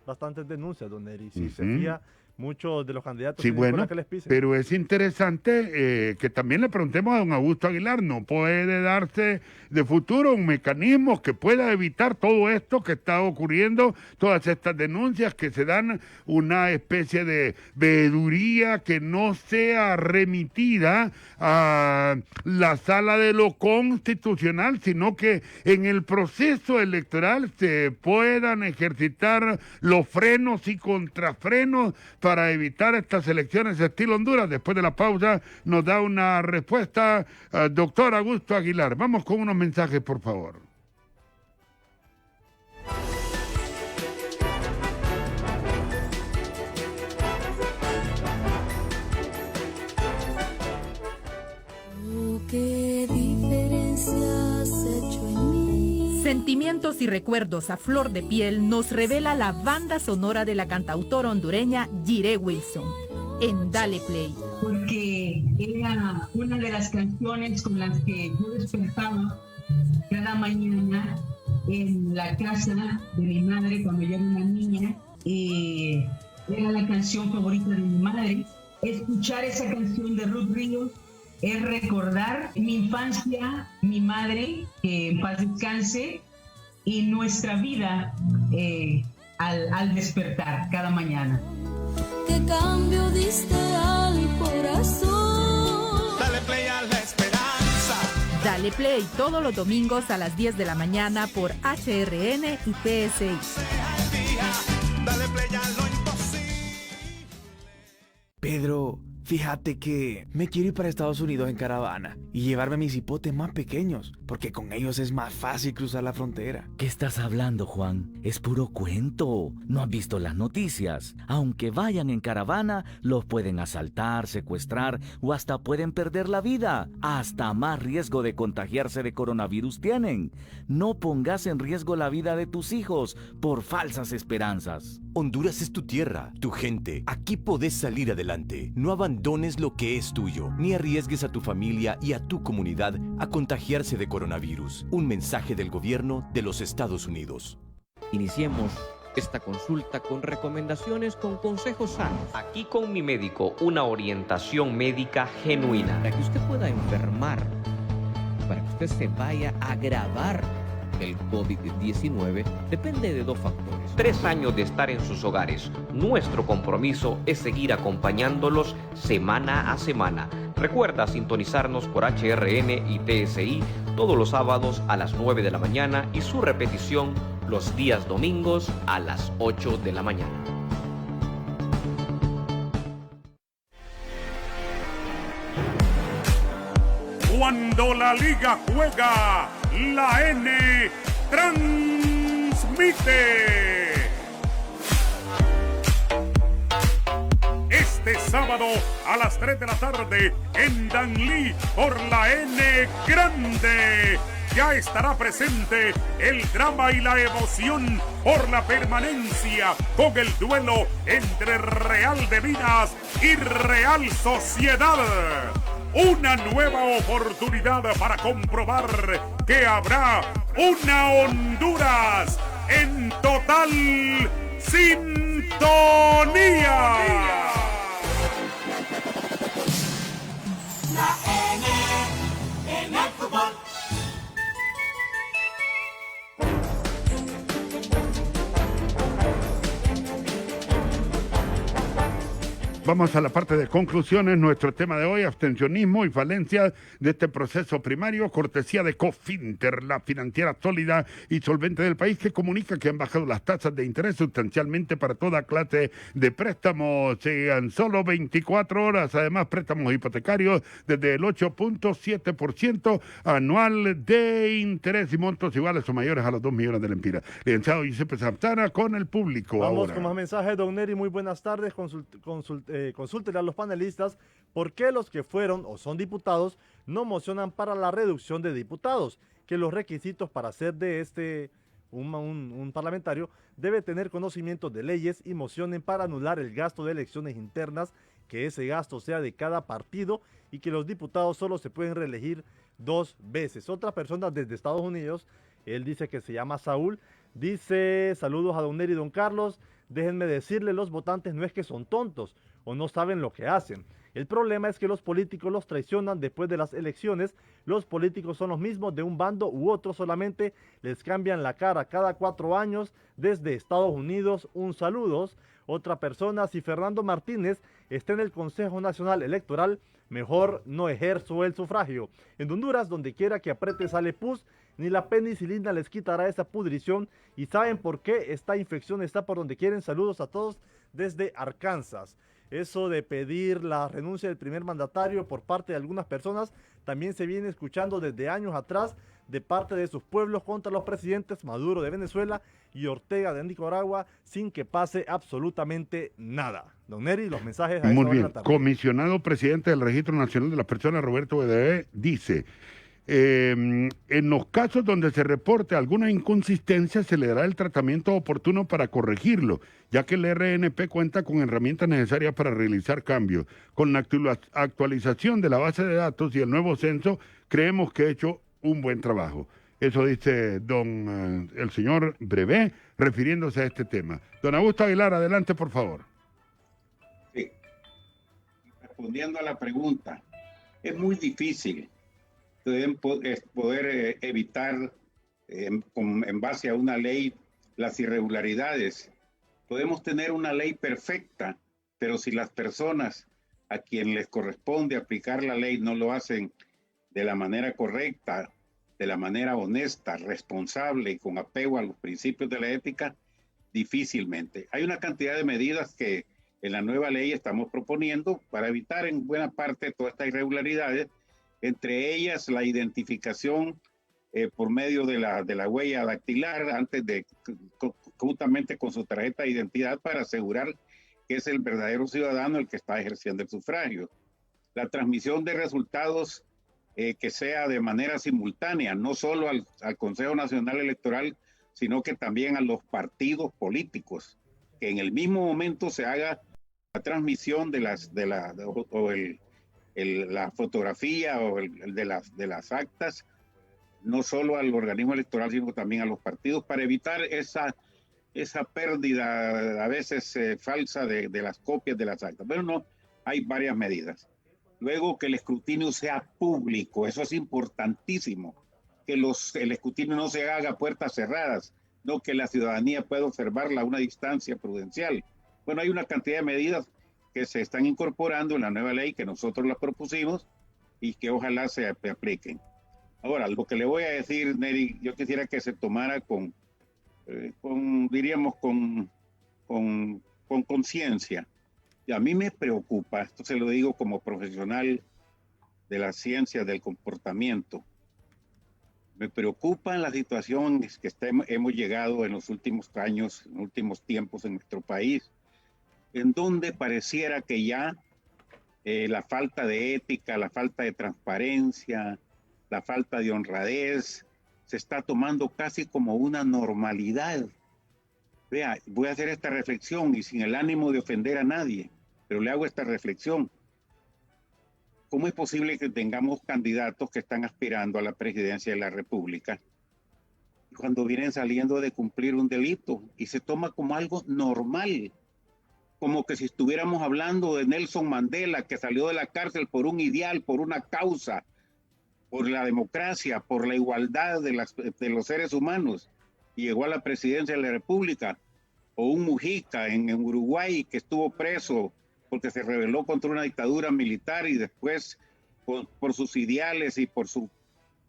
bastantes denuncias, don Neri. Si se fía, muchos de los candidatos sí, bueno, que les pisen. pero es interesante que también le preguntemos a don Augusto Aguilar, ¿no puede darse de futuro un mecanismo que pueda evitar todo esto que está ocurriendo, todas estas denuncias, que se dan una especie de veeduría que no sea remitida a la sala de lo constitucional, sino que en el proceso electoral se puedan ejercitar los frenos y contrafrenos para evitar estas elecciones de estilo Honduras? Después de la pausa nos da una respuesta doctor Augusto Aguilar. Vamos con unos mensajes, por favor. ¿Qué diferencia has hecho en mí? Sentimientos y recuerdos a flor de piel nos revela la banda sonora de la cantautora hondureña Jiré Wilson en Dale Play. Porque era una de las canciones con las que yo despertaba cada mañana en la casa de mi madre cuando yo era una niña, y era la canción favorita de mi madre. Escuchar esa canción de Ruth Ríos es recordar mi infancia, mi madre, que en paz descanse, y nuestra vida al despertar cada mañana. ¿Qué cambio diste al corazón? Dale play a la esperanza. Dale Play todos los domingos a las 10 de la mañana por HRN y TSI. Dale play a lo imposible. Pedro, fíjate que me quiero ir para Estados Unidos en caravana y llevarme a mis hipotes más pequeños, porque con ellos es más fácil cruzar la frontera. ¿Qué estás hablando, Juan? Es puro cuento. ¿No has visto las noticias? Aunque vayan en caravana, los pueden asaltar, secuestrar o hasta pueden perder la vida. Hasta más riesgo de contagiarse de coronavirus tienen. No pongas en riesgo la vida de tus hijos por falsas esperanzas. Honduras es tu tierra, tu gente. Aquí podés salir adelante. No abandones lo que es tuyo, ni arriesgues a tu familia y a tu comunidad a contagiarse de coronavirus. Un mensaje del gobierno de los Estados Unidos. Iniciemos esta consulta con recomendaciones, con consejos sanos. Aquí con mi médico, una orientación médica genuina. Para que usted pueda enfermar, para que usted se vaya a agravar el COVID-19, depende de dos factores. 3 años de estar en sus hogares. Nuestro compromiso es seguir acompañándolos semana a semana. Recuerda sintonizarnos por HRN y TSI todos los sábados a las 9 de la mañana y su repetición los días domingos a las 8 de la mañana. Cuando la liga juega, la N transmite. Este sábado a las 3 de la tarde en Danlí por la N Grande. Ya estará presente el drama y la emoción por la permanencia con el duelo entre Real de Minas y Real Sociedad. Una nueva oportunidad para comprobar que habrá una Honduras en total sintonía. La N en el fútbol. Vamos a la parte de conclusiones. Nuestro tema de hoy, abstencionismo y falencias de este proceso primario, cortesía de Cofinter, la financiera sólida y solvente del país, que comunica que han bajado las tasas de interés sustancialmente para toda clase de préstamos en solo 24 horas. Además, préstamos hipotecarios desde el 8.7% anual de interés y montos iguales o mayores a los 2 millones de lempiras. Licenciado Giuseppe Santana con el público. Vamos ahora con más mensajes, don Neri. Muy buenas tardes. Consúltenle a los panelistas por qué los que fueron o son diputados no mocionan para la reducción de diputados, que los requisitos para ser de un parlamentario debe tener conocimiento de leyes y mocionen para anular el gasto de elecciones internas que ese gasto sea de cada partido y que los diputados solo se pueden reelegir 2 veces. Otra persona desde Estados Unidos, él dice que se llama Saúl, dice: saludos a don Neri y don Carlos, déjenme decirle, los votantes no es que son tontos o no saben lo que hacen. El problema es que los políticos los traicionan después de las elecciones. Los políticos son los mismos de un bando u otro, solamente les cambian la cara cada 4 años. Desde Estados Unidos, un saludos. Otra persona: si Fernando Martínez está en el Consejo Nacional Electoral, mejor no ejerzo el sufragio. En Honduras, donde quiera que apriete sale pus, ni la penicilina les quitará esa pudrición. ¿Y saben por qué? Esta infección está por donde quieren. Saludos a todos desde Arkansas. Eso de pedir la renuncia del primer mandatario por parte de algunas personas también se viene escuchando desde años atrás de parte de sus pueblos contra los presidentes Maduro de Venezuela y Ortega de Nicaragua, sin que pase absolutamente nada. Don Neri, los mensajes a esta Muy hora de bien. la tarde. Comisionado presidente del Registro Nacional de las Personas, Roberto Bedeve, dice: en los casos donde se reporte alguna inconsistencia, se le dará el tratamiento oportuno para corregirlo, ya que el RNP cuenta con herramientas necesarias para realizar cambios. Con la actualización de la base de datos y el nuevo censo, creemos que ha hecho un buen trabajo. Eso dice el señor Brevé, refiriéndose a este tema. Don Augusto Aguilar, adelante, por favor. Sí. Respondiendo a la pregunta, es muy difícil poder evitar en base a una ley las irregularidades. Podemos tener una ley perfecta, pero si las personas a quien les corresponde aplicar la ley no lo hacen de la manera correcta, de la manera honesta, responsable y con apego a los principios de la ética, difícilmente. Hay una cantidad de medidas que en la nueva ley estamos proponiendo para evitar en buena parte todas estas irregularidades, entre ellas la identificación por medio de la huella dactilar antes de juntamente con su tarjeta de identidad para asegurar que es el verdadero ciudadano el que está ejerciendo el sufragio. La transmisión de resultados que sea de manera simultánea, no solo al Consejo Nacional Electoral, sino que también a los partidos políticos, que en el mismo momento se haga la transmisión de la fotografía o de las actas, no solo al organismo electoral, sino también a los partidos, para evitar esa pérdida a veces falsa de las copias de las actas. Pero no, hay varias medidas. Luego, que el escrutinio sea público, eso es importantísimo, que el escrutinio no se haga a puertas cerradas, no que la ciudadanía pueda observarla a una distancia prudencial. Bueno, hay una cantidad de medidas que se están incorporando en la nueva ley que nosotros la propusimos y que ojalá se apliquen. Ahora, lo que le voy a decir, Neri, yo quisiera que se tomara con conciencia. Y a mí me preocupa, esto se lo digo como profesional de las ciencias del comportamiento, me preocupa la situación que hemos llegado en los últimos años, en los últimos tiempos en nuestro país, en donde pareciera que ya la falta de ética, la falta de transparencia, la falta de honradez, se está tomando casi como una normalidad. Vea, voy a hacer esta reflexión y sin el ánimo de ofender a nadie, pero le hago esta reflexión. ¿Cómo es posible que tengamos candidatos que están aspirando a la presidencia de la República cuando vienen saliendo de cumplir un delito y se toma como algo normal? Como que si estuviéramos hablando de Nelson Mandela, que salió de la cárcel por un ideal, por una causa, por la democracia, por la igualdad de los seres humanos, y llegó a la presidencia de la República, o un Mujica en Uruguay que estuvo preso porque se rebeló contra una dictadura militar y después por sus ideales y por su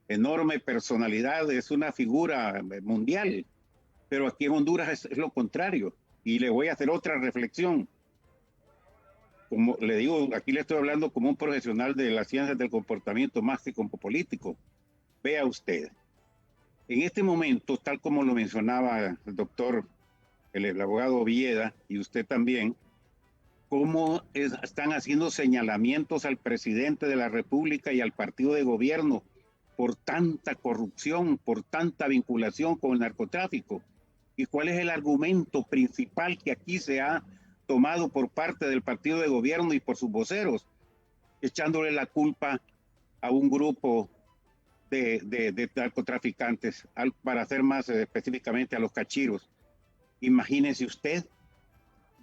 enorme personalidad es una figura mundial. Pero aquí en Honduras es lo contrario. Y le voy a hacer otra reflexión. Como le digo, aquí le estoy hablando como un profesional de las ciencias del comportamiento más que como político. Vea usted, en este momento, tal como lo mencionaba el doctor, el abogado Villeda, y usted también, cómo están haciendo señalamientos al presidente de la República y al partido de gobierno por tanta corrupción, por tanta vinculación con el narcotráfico. ¿Y cuál es el argumento principal que aquí se ha tomado por parte del partido de gobierno y por sus voceros, echándole la culpa a un grupo de narcotraficantes, para ser más específicamente a los cachiros. Imagínese usted,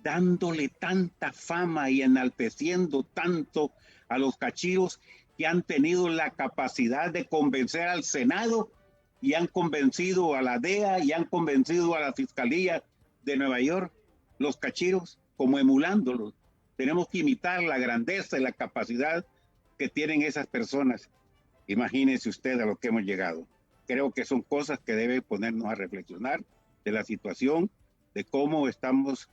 dándole tanta fama y enalteciendo tanto a los cachiros, que han tenido la capacidad de convencer al Senado y han convencido a la DEA y han convencido a la Fiscalía de Nueva York, los cachiros, como emulándolos. Tenemos que imitar la grandeza y la capacidad que tienen esas personas. Imagínese usted a lo que hemos llegado. Creo que son cosas que deben ponernos a reflexionar de la situación, de cómo estamos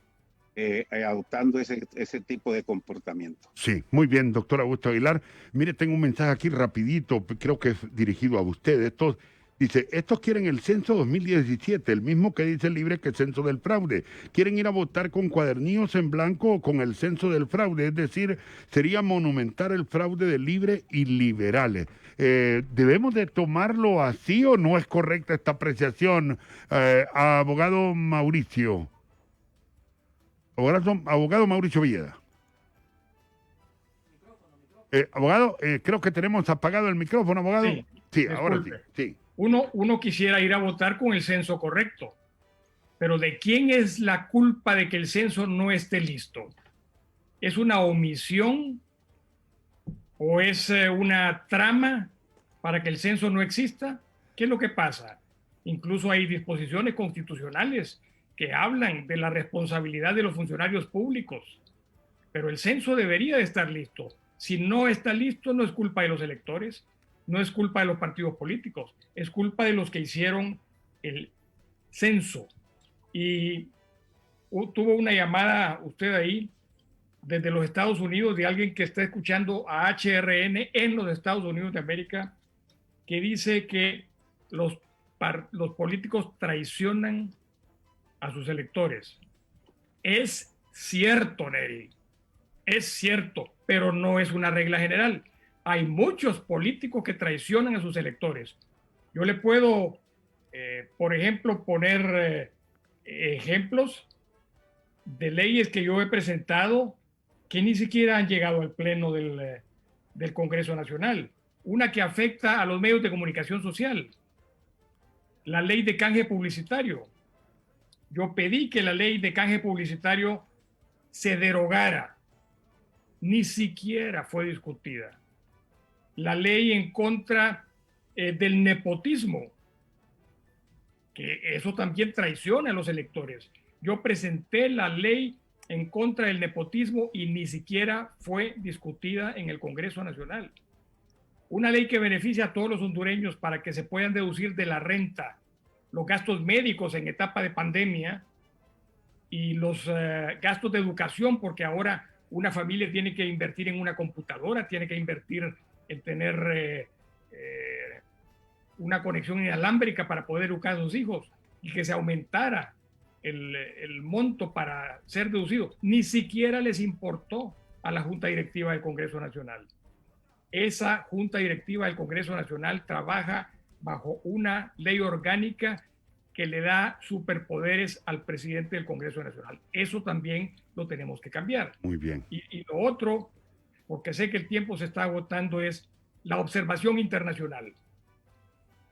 adoptando ese tipo de comportamiento. Sí, muy bien, doctor Augusto Aguilar. Mire, tengo un mensaje aquí rapidito, creo que es dirigido a usted. Dice, estos quieren el censo 2017, el mismo que dice Libre que el censo del fraude. Quieren ir a votar con cuadernillos en blanco o con el censo del fraude, es decir, sería monumentar el fraude de Libre y liberales. ¿Debemos de tomarlo así o no es correcta esta apreciación? Abogado Mauricio. Abogado Mauricio Villeda. Abogado, creo que tenemos apagado el micrófono, abogado. Sí, ahora sí, sí. Uno quisiera ir a votar con el censo correcto, pero ¿de quién es la culpa de que el censo no esté listo? ¿Es una omisión o es una trama para que el censo no exista? ¿Qué es lo que pasa? Incluso hay disposiciones constitucionales que hablan de la responsabilidad de los funcionarios públicos, pero el censo debería de estar listo. Si no está listo, no es culpa de los electores, no es culpa de los partidos políticos, es culpa de los que hicieron el censo. Y tuvo una llamada usted ahí desde los Estados Unidos de alguien que está escuchando a HRN en los Estados Unidos de América, que dice que los políticos traicionan a sus electores. Es cierto, Neri, es cierto, pero no es una regla general. Hay muchos políticos que traicionan a sus electores. Yo le puedo, por ejemplo, poner ejemplos de leyes que yo he presentado que ni siquiera han llegado al pleno del Congreso Nacional. Una que afecta a los medios de comunicación social, la ley de canje publicitario. Yo pedí que la ley de canje publicitario se derogara. Ni siquiera fue discutida. La ley en contra del nepotismo, que eso también traiciona a los electores. Yo presenté la ley en contra del nepotismo y ni siquiera fue discutida en el Congreso Nacional. Una ley que beneficia a todos los hondureños para que se puedan deducir de la renta los gastos médicos en etapa de pandemia y los gastos de educación, porque ahora una familia tiene que invertir en una computadora, tiene que invertir en tener una conexión inalámbrica para poder educar a sus hijos, y que se aumentara el monto para ser deducido. Ni siquiera les importó a la Junta Directiva del Congreso Nacional. Esa Junta Directiva del Congreso Nacional trabaja bajo una ley orgánica que le da superpoderes al presidente del Congreso Nacional. Eso también lo tenemos que cambiar. Muy bien. Y lo otro, porque sé que el tiempo se está agotando, es la observación internacional.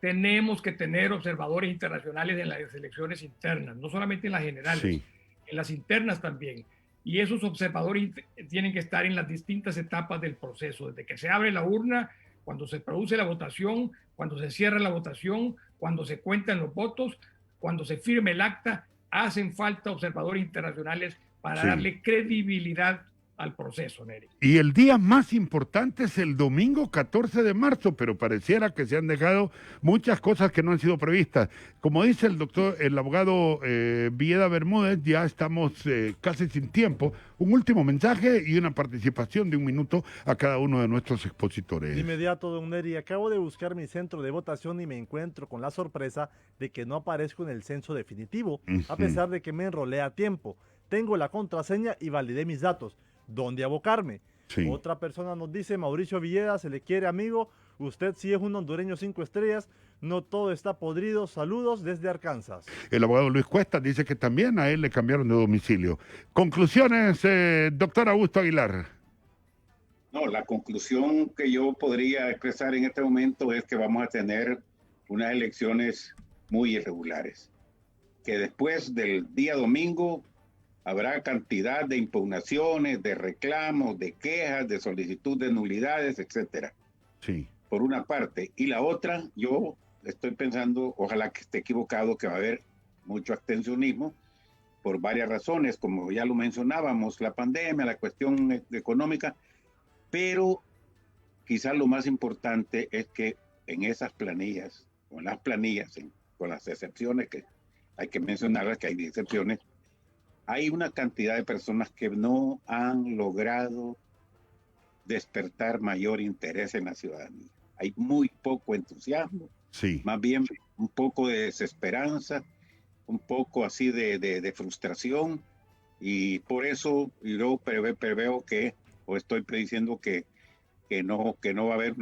Tenemos que tener observadores internacionales en las elecciones internas, no solamente en las generales, en las internas también. Y esos observadores tienen que estar en las distintas etapas del proceso, desde que se abre la urna, cuando se produce la votación, cuando se cierra la votación, cuando se cuentan los votos, cuando se firme el acta. Hacen falta observadores internacionales para darle credibilidad al proceso, Neri. Y el día más importante es el domingo 14 de marzo, pero pareciera que se han dejado muchas cosas que no han sido previstas. Como dice el abogado Villeda Bermúdez, ya estamos casi sin tiempo. Un último mensaje y una participación de 1 minuto a cada uno de nuestros expositores. De inmediato, don Neri, acabo de buscar mi centro de votación y me encuentro con la sorpresa de que no aparezco en el censo definitivo, a pesar de que me enrolé a tiempo. Tengo la contraseña y validé mis datos. ¿Dónde abocarme? Otra persona nos dice, Mauricio Villeda, se le quiere, amigo, Usted sí es un hondureño 5 estrellas, no todo está podrido. Saludos desde Arkansas. El abogado Luis Cuesta dice que también a él le cambiaron de domicilio. Conclusiones, doctor Augusto Aguilar. No, la conclusión que yo podría expresar en este momento es que vamos a tener unas elecciones muy irregulares. Que después del día domingo habrá cantidad de impugnaciones, de reclamos, de quejas, de solicitud de nulidades, etcétera. Sí. Por una parte. Y la otra, yo estoy pensando, ojalá que esté equivocado, que va a haber mucho abstencionismo por varias razones, como ya lo mencionábamos, la pandemia, la cuestión económica, pero quizás lo más importante es que en esas planillas, con las planillas, con las excepciones que hay que mencionarlas, que hay excepciones, hay una cantidad de personas que no han logrado despertar mayor interés en la ciudadanía. Hay muy poco entusiasmo, sí. Más bien un poco de desesperanza, un poco así de frustración, y por eso yo preveo que, o estoy prediciendo que no va a haber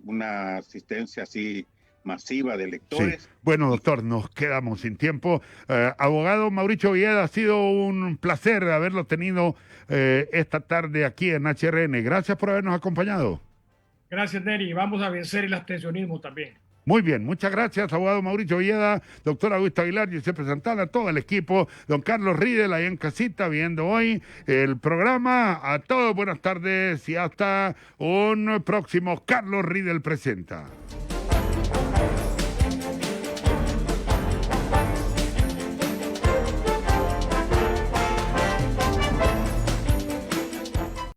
una asistencia así masiva de electores. Sí. Bueno, doctor, nos quedamos sin tiempo. Abogado Mauricio Villeda, ha sido un placer haberlo tenido esta tarde aquí en HRN. Gracias por habernos acompañado. Gracias, Neri. Vamos a vencer el abstencionismo también. Muy bien, muchas gracias, abogado Mauricio Villeda, doctor Augusto Aguilar, Giuseppe Santana, todo el equipo, don Carlos Riedel ahí en casita viendo hoy el programa. A todos buenas tardes y hasta un próximo Carlos Riedel presenta.